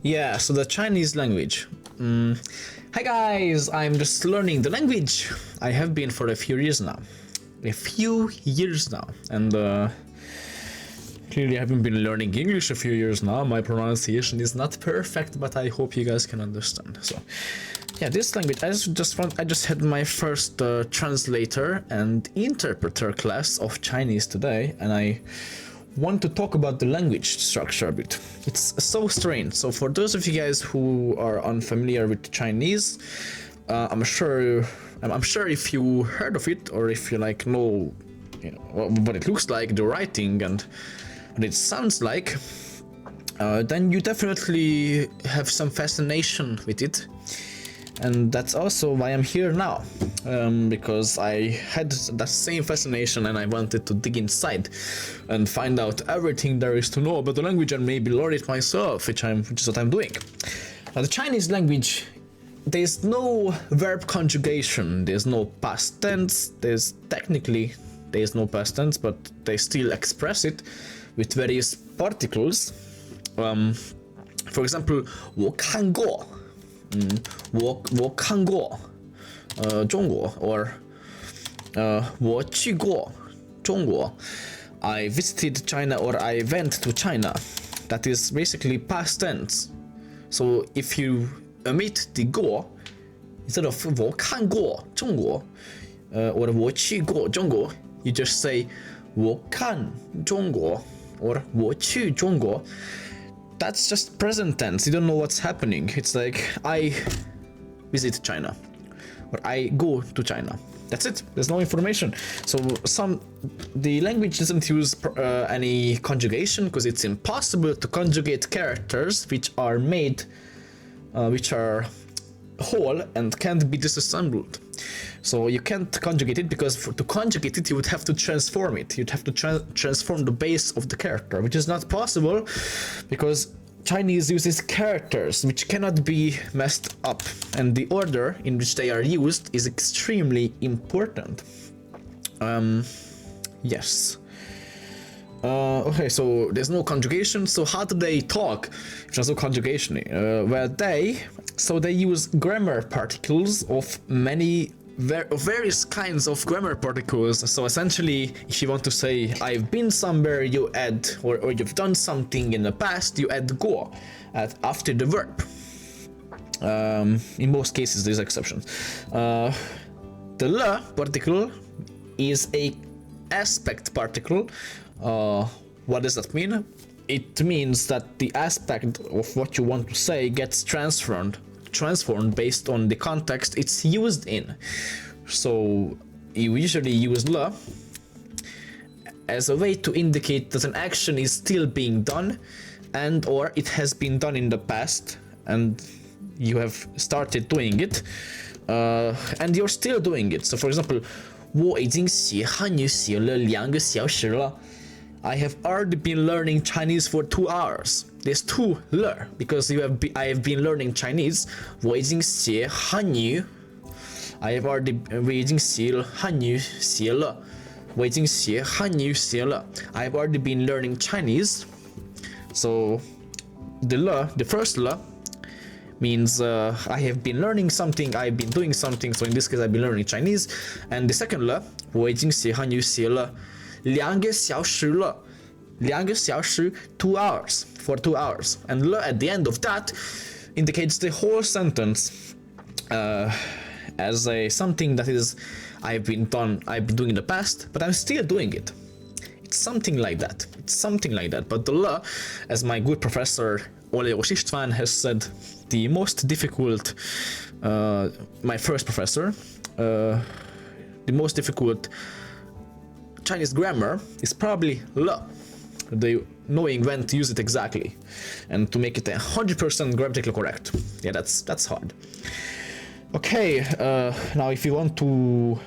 Yeah, so the Chinese language. Hi guys, I'm just learning the language. I have been for a few years now. And clearly I haven't been learning English a few years now. My pronunciation is not perfect, but I hope you guys can understand. So, yeah, this language, I just had my first translator and interpreter class of Chinese today, and I want to talk about the language structure a bit. It's so strange. So for those of you guys who are unfamiliar with Chinese, I'm sure if you heard of it, or if you like know, what it looks like, the writing and what it sounds like, then you definitely have some fascination with it. And that's also why I'm here now, because I had that same fascination and I wanted to dig inside and find out everything there is to know about the language and maybe learn it myself, which is what I'm doing. Now, the Chinese language, there's no verb conjugation, there's no past tense, there's no past tense, but they still express it with various particles. For example, 我看过 我看过中国 or 我去过中国 I visited China or I went to China. That is basically past tense. So if you omit the 过 instead of 我看过中国 or 我去过中国, you just say 我看中国 or 我去中国. That's just present tense. You don't know what's happening. It's like I visit China or I go to China. That's it. There's no information. So the language doesn't use any conjugation because it's impossible to conjugate characters which are whole and can't be disassembled. So you can't conjugate it because to conjugate it you would have to transform it. You'd have to transform the base of the character, which is not possible because Chinese uses characters which cannot be messed up, and the order in which they are used is extremely important. Yes. Okay, so there's no conjugation, so how do they talk if there's no conjugation? Well, they use grammar particles of various kinds of grammar particles. So essentially, if you want to say I've been somewhere, you add, or you've done something in the past, you add 过 after the verb. In most cases, there's exceptions. The 了 particle is a aspect particle. What does that mean? It means that the aspect of what you want to say gets transformed based on the context it's used in. So you usually use 了 as a way to indicate that an action is still being done and or it has been done in the past and you have started doing it, and you're still doing it. So for example, 我已经学汉语学了2个小时了. I have already been learning Chinese for 2 hours. There's 2 了 because I have been learning Chinese. 我已经学汉语 I have already 我已经学了汉语学了 我已经学汉语学了 I have already been learning Chinese. So the first 了 means I have been learning something, I've been doing something. So in this case, I've been learning Chinese. And the second 了我已经学汉语学了2个小时了 2个小时 2 hours for 2 hours. And 了 at the end of that indicates the whole sentence as something that is I've been doing in the past, but I'm still doing it. It's something like that. But the 了, as my good professor Olejos István has said, the most difficult, my first professor, the most difficult Chinese grammar is probably 了, knowing when to use it exactly and to make it 100% grammatically correct. Yeah, that's hard. Okay, now if you want to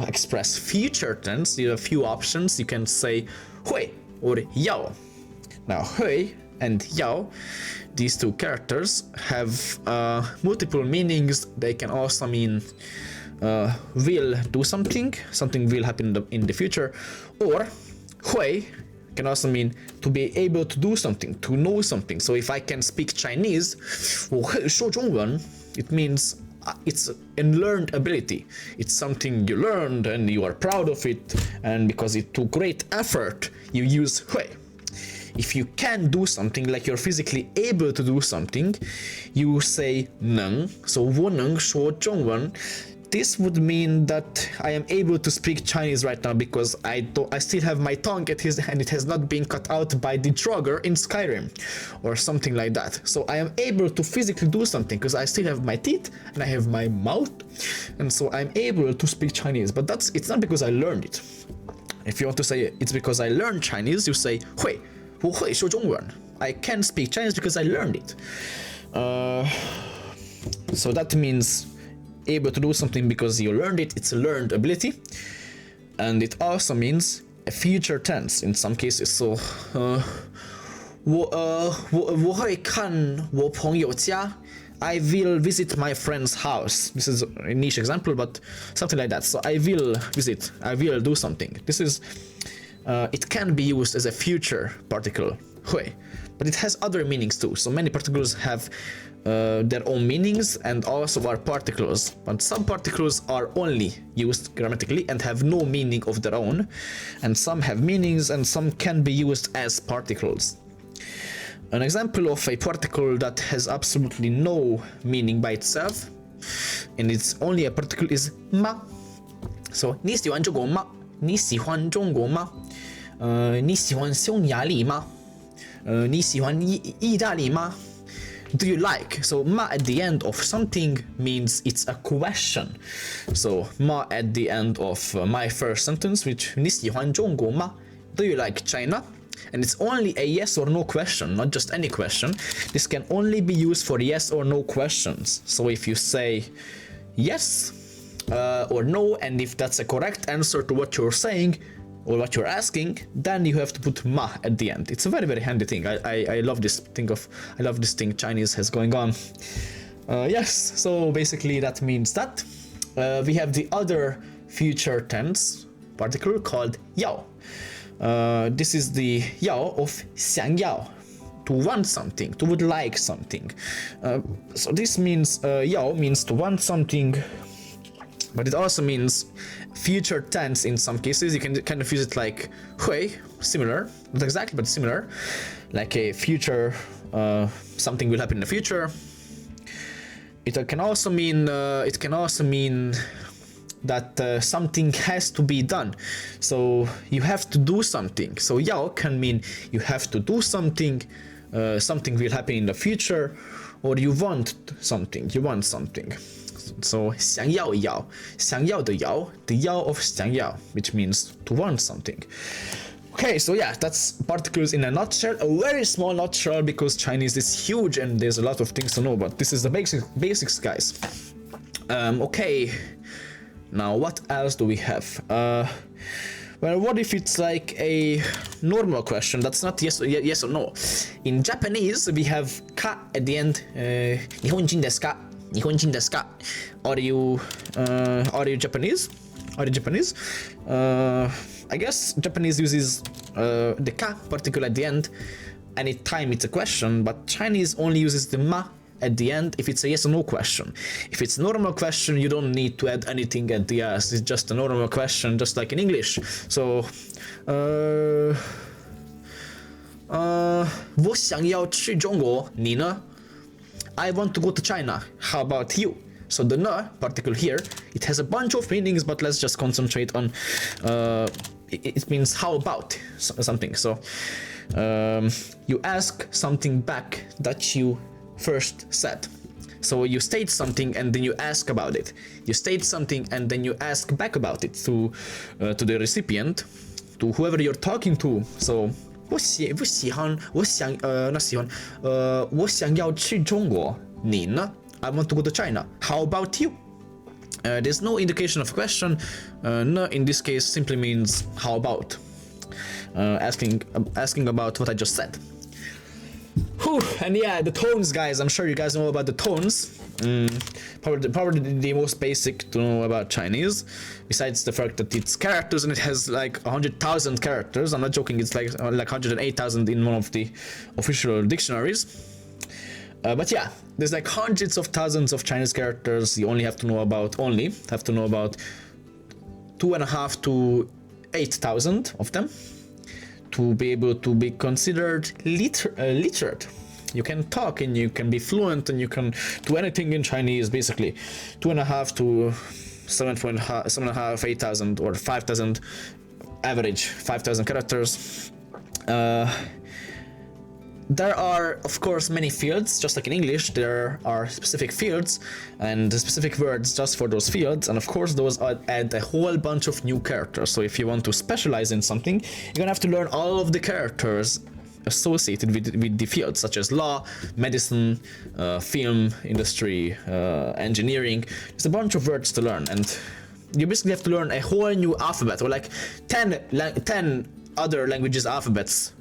express future tense, you have a few options. You can say 会 or 要. Now 会 and 要, these two characters have multiple meanings. They can also mean will do something will happen in the future, or 会 can also mean to be able to do something, to know something. So if I can speak Chinese, 我会说中文, it means it's a learned ability. It's something you learned and you are proud of it, and because it took great effort, you use 会. If you can do something, like you're physically able to do something, you say 能. So 我能说中文. This would mean that I am able to speak Chinese right now because I still have my tongue and it has not been cut out by the Draugr in Skyrim or something like that. So I am able to physically do something because I still have my teeth and I have my mouth, and so I'm able to speak Chinese. But it's not because I learned it. If you want to say it's because I learned Chinese, you say 会, 我会说中文. I can speak Chinese because I learned it. So that means able to do something because you learned it. It's a learned ability, and it also means a future tense in some cases. So 我会看我朋友家. I will visit my friend's house. This is a niche example, but something like that. So I will visit, I will do something. This is it can be used as a future particle 会, but it has other meanings too. So many particles have their own meanings and also are particles, but some particles are only used grammatically and have no meaning of their own, and some have meanings and some can be used as particles. An example of a particle that has absolutely no meaning by itself and it's only a particle is 吗. So 你喜欢中国吗? 你喜欢中国吗? 你喜欢匈牙利吗? 你喜欢意大利吗? Do you like? So 吗 at the end of something means it's a question. So 吗 at the end of my first sentence, which 你喜欢中国吗? Do you like China? And it's only a yes or no question, not just any question. This can only be used for yes or no questions. So if you say yes or no, and if that's a correct answer to what you're saying or what you're asking, then you have to put ma at the end. It's a very, very handy thing. I love this thing Chinese has going on. Yes, so basically that means that we have the other future tense particle called 要. This is the 要 of 想要, to want something, to would like something. So this means 要 means to want something, but it also means future tense in some cases. You can kind of use it like 会, similar, not exactly but similar, like a future, something will happen in the future. It can also mean that something has to be done. So you have to do something. So 要 can mean you have to do something, something will happen in the future, or you want something, So 想要要, 想要的要, the 要 of 想要, which means to want something. Okay, so yeah, that's particles in a nutshell, a very small nutshell because Chinese is huge and there's a lot of things to know, but this is the basics, guys. Okay, now what else do we have? Well, what if it's like a normal question that's not yes or no? In Japanese, we have ka at the end. 日本人ですか? 日本人ですか? Are you Japanese? I guess Japanese uses the ka particle at the end anytime it's a question, but Chinese only uses the ma at the end if it's a yes or no question. If it's a normal question, you don't need to add anything at the end. It's just a normal question, just like in English. So 我想要去中国，你呢? I want to go to China. How about you? So the ne particle here, it has a bunch of meanings, but let's just concentrate on it means how about something. So you ask something back that you first said. So you state something and then you ask about it. You state something and then you ask back about it to the recipient, to whoever you're talking to. So 我想要去中国，你呢? I want to go to China. How about you? There's no indication of question. No, in this case simply means how about. Asking about what I just said. Whew, and yeah, the tones, guys. I'm sure you guys know about the tones. Probably the most basic to know about Chinese, besides the fact that it's characters and it has like 100,000 characters. I'm not joking, it's like 108,000 in one of the official dictionaries. But yeah, there's like hundreds of thousands of Chinese characters. You only have to know about 2.5 to 8,000 of them to be able to be considered literate. You can talk and you can be fluent and you can do anything in Chinese, basically. 2.5 to 7.5, 8,000 or 5,000 average, 5,000 characters. There are, of course, many fields. Just like in English, there are specific fields and specific words just for those fields. And of course, those add a whole bunch of new characters. So if you want to specialize in something, you're gonna have to learn all of the characters associated with the fields, such as law, medicine, film industry, engineering. There's a bunch of words to learn, and you basically have to learn a whole new alphabet, or like 10 other languages alphabets.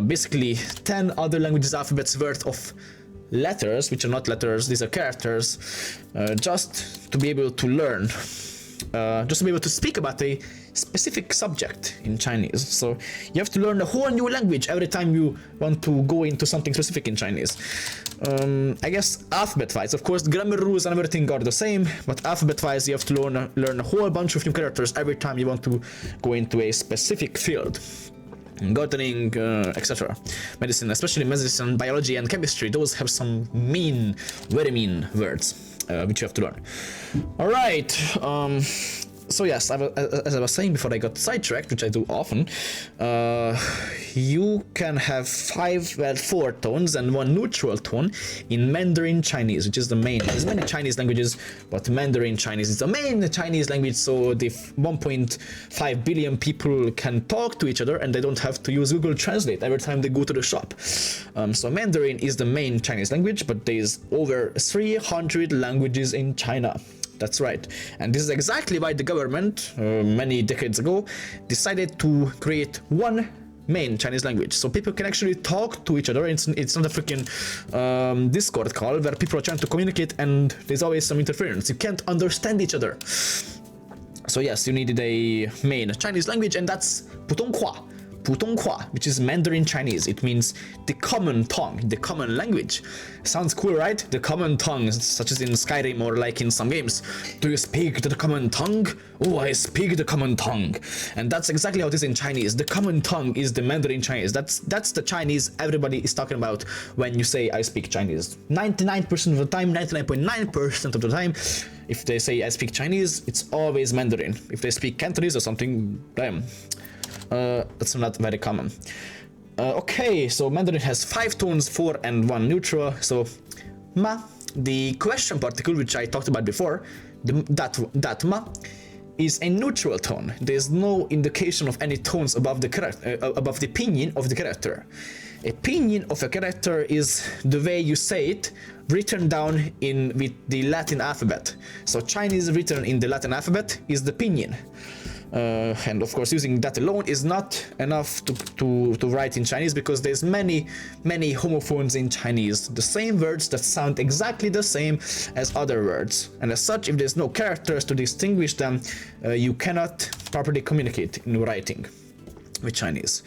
Basically 10 other languages alphabets worth of letters, which are not letters, these are characters, just to be able to learn, just to be able to speak about a specific subject in Chinese. So you have to learn a whole new language every time you want to go into something specific in Chinese. I guess alphabet-wise, of course, grammar rules and everything are the same, but alphabet-wise you have to learn a whole bunch of new characters every time you want to go into a specific field. Gardening, etc. Medicine, especially medicine, biology, and chemistry, those have some very mean words, which you have to learn. Alright, so yes, as I was saying before I got sidetracked, which I do often, you can have 4 tones and 1 neutral tone in Mandarin Chinese, which is the main. There's many Chinese languages, but Mandarin Chinese is the main Chinese language, so the 1.5 billion people can talk to each other and they don't have to use Google Translate every time they go to the shop. So Mandarin is the main Chinese language, but there's over 300 languages in China. That's right, and this is exactly why the government, many decades ago, decided to create one main Chinese language, so people can actually talk to each other. It's not a freaking Discord call where people are trying to communicate and there's always some interference. You can't understand each other. So yes, you needed a main Chinese language, and that's Putonghua. Putonghua, which is Mandarin Chinese. It means the common tongue, the common language. Sounds cool, right? The common tongue, such as in Skyrim or like in some games. Do you speak the common tongue? Oh, I speak the common tongue. And that's exactly how it is in Chinese. The common tongue is the Mandarin Chinese. That's the Chinese everybody is talking about when you say I speak Chinese. 99% of the time, 99.9% of the time, if they say I speak Chinese, it's always Mandarin. If they speak Cantonese or something, damn. That's not very common. Okay, so Mandarin has 5 tones, 4 and 1 neutral. So ma, the question particle which I talked about before, that ma, is a neutral tone. There's no indication of any tones above the pinyin of the character. A pinyin of a character is the way you say it, written down with the Latin alphabet. So Chinese written in the Latin alphabet is the pinyin. And of course, using that alone is not enough to write in Chinese, because there's many homophones in Chinese, the same words that sound exactly the same as other words, and as such, if there's no characters to distinguish them, you cannot properly communicate in writing with Chinese.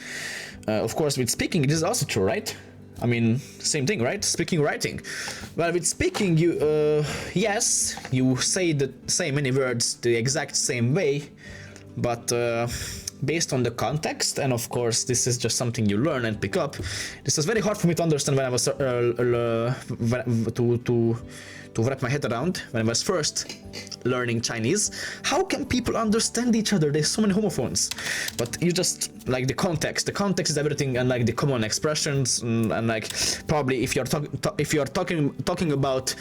Of course, with speaking it is also true, right? I mean, same thing, right? Speaking, writing. Well, with speaking, yes, you say many words the exact same way, but based on the context, and of course this is just something you learn and pick up, this was very hard for me to understand when I was to wrap my head around when I was first learning Chinese. How can people understand each other? There's so many homophones. But you just, like, the context is everything, and like the common expressions, and like probably if you're talking about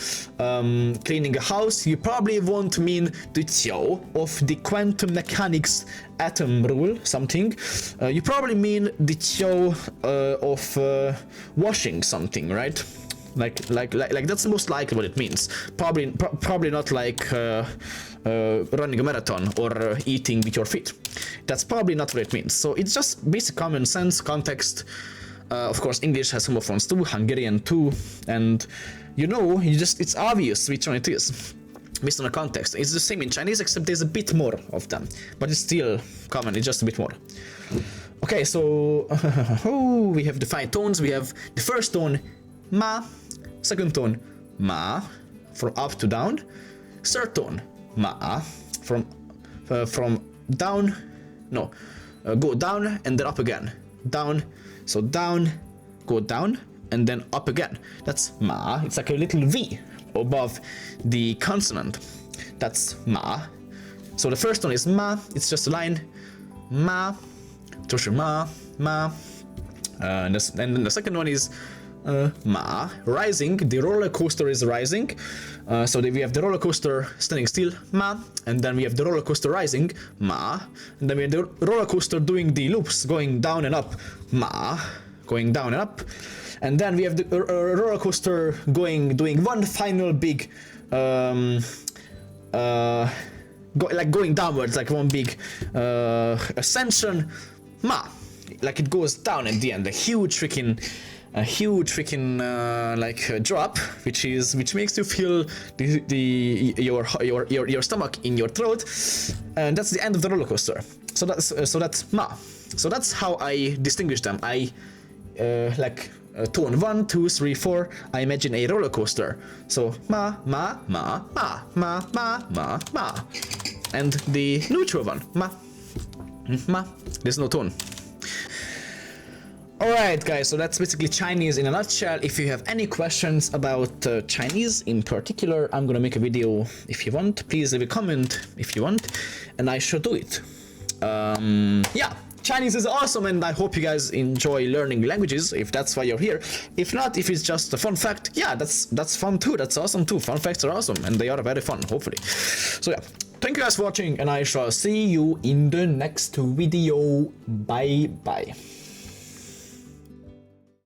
cleaning a house, you probably won't mean the qiao of the quantum mechanics atom rule, something. You probably mean the qiao of washing something, right? Like that's the most likely what it means. Probably not like running a marathon or eating with your feet. That's probably not what it means. So it's just basic common sense, context, Of course, English has homophones too, Hungarian too, and you know, it's obvious which one it is based on the context. It's the same in Chinese, except there's a bit more of them, but it's still common. It's just a bit more. Okay, so we have defined tones. We have the first tone, ma, second tone, ma, from up to down, third tone, ma, from down, no, go down and then up again, down, so down, go down and then up again. That's ma. It's like a little V above the consonant. That's ma. So the first one is ma. It's just a line, ma, ma, ma. And then the second one is ma, rising. The roller coaster is rising. So we have the roller coaster standing still, ma, and then we have the roller coaster rising, ma, and then we have the roller coaster doing the loops, going down and up, ma, going down and up, and then we have the roller coaster doing one final big, going downwards, like one big ascension, ma, like it goes down at the end, a huge freaking drop, which makes you feel your stomach in your throat, and that's the end of the roller coaster. So that's ma. So that's how I distinguish them. I tone 1, 2, 3, 4. I imagine a roller coaster. So ma, ma, ma, ma, ma, ma, ma, ma, and the neutral one, ma, ma. There's no tone. Alright guys, so that's basically Chinese in a nutshell. If you have any questions about Chinese in particular, I'm gonna make a video if you want. Please leave a comment if you want, and I shall do it. Yeah, Chinese is awesome, and I hope you guys enjoy learning languages, if that's why you're here. If not, if it's just a fun fact, yeah, that's fun too, that's awesome too. Fun facts are awesome, and they are very fun, hopefully. So yeah, thank you guys for watching, and I shall see you in the next video. Bye bye.